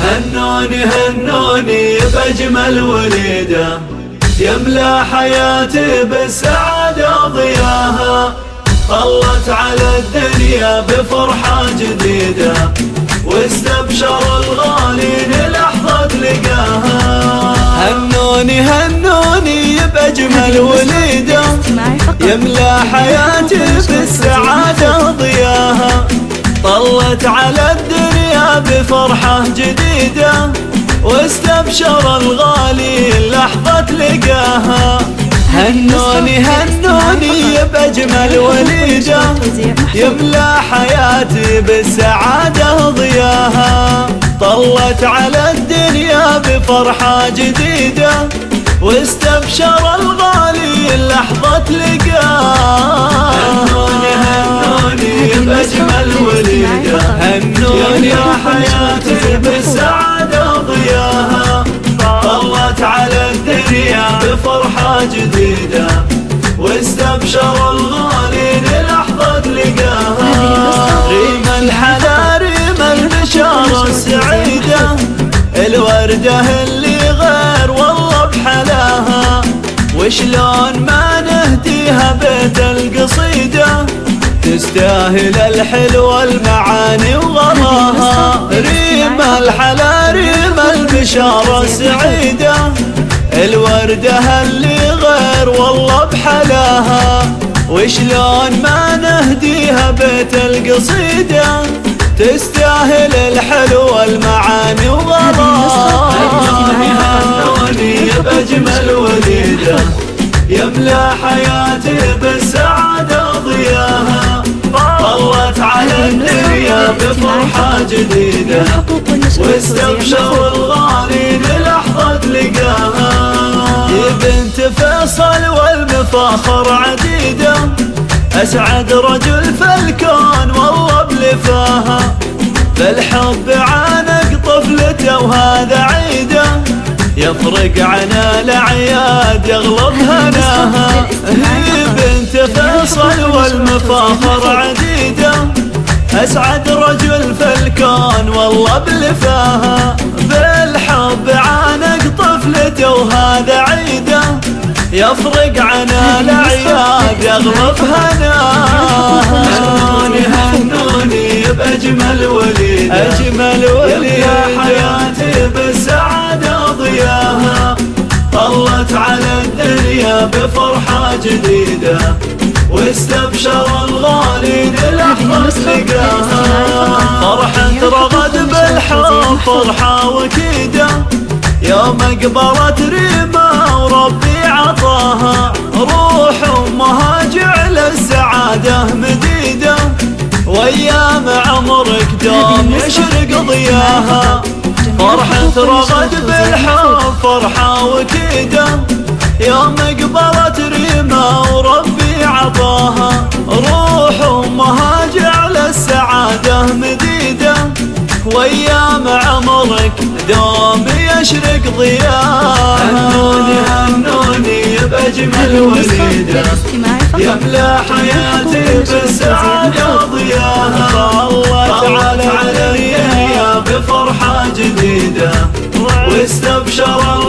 هنوني هنوني بأجمل وليدة، يملى حياتي بالسعادة وضياها. طلت على الدنيا بفرحة جديدة، واستبشر الغالين لحظة لقاها. هنوني هنوني بأجمل وليدة، يملى حياتي بالسعادة وضياها. طلت على الدنيا بفرحة جديدة، واستبشر الغالي لحظة لقاها. هنوني هنوني بأجمل وليدة، يملى حياتي بالسعادة ضياها. طلت على الدنيا بفرحة جديدة، واستبشر الغالي لحظة لقاها. هنوني هنوني بأجمل وليدة، هنوني حياتي بالسعادة ضياها. طلت على الدنيا بفرحة جديدة، واستبشر الغالي لحظة لقاها. ريم الحلا ريم البشارة السعيدة، الوردة اللي غير والله بحلاها. وشلون ما نهديها بيت القصيدة، تستاهل الحلوة المعاني وغراها. ريم الحلا ريم البشارة السعيدة، الوردة اللي غير والله بحلاها. وشلون ما نهديها بيت القصيدة، تستاهل الحلوة المعاني وغراها. هنوني هنوني بأجمل وليدة، يملى حياتي بالسعادة ضياها. طلت على الدنيا بفرحة جديدة، واستبشر الغالي للحظة لقاها. يا بنت فيصل والمفاخر عديدة، أسعد رجل في الكون والله بلفاها. بالحب عانق طفلته وهذا عيده، يفرق عن الأعياد يغلب هناها. هي بنت فيصل والمفاخر عديدة، أسعد رجل في الكون والله بلفاها. بالحب عانق طفلته وهذا عيده، يفرق عن الأعياد يغلب هناها. هنوني هنوني بأجمل وليدة، أجمل وليدة، حياتي بالسعادة ضياها. طلت على الدنيا بفرحة جديدة، واستبشر الغالي للحظة لقاها. فرحة رغد بالحب فرحة وكيدة، يوم قبرت ريمة وربي عطاها. روح أمها جعل السعادة مديدة، وأيام عمرك دوم يشرق ضياها. فرحة رغد بالحب فرحة وكيدة، يوم قبرت ريمة وربي عطاها. روح أمها جعل السعادة مديدة، وأيام عمرك دوم يشرق ضياها. هنوني هنوني بأجمل وليدة، يملى حياتي بالسعادة ضياها. طلت على الدنيا بفرحة جديدة، واستبشر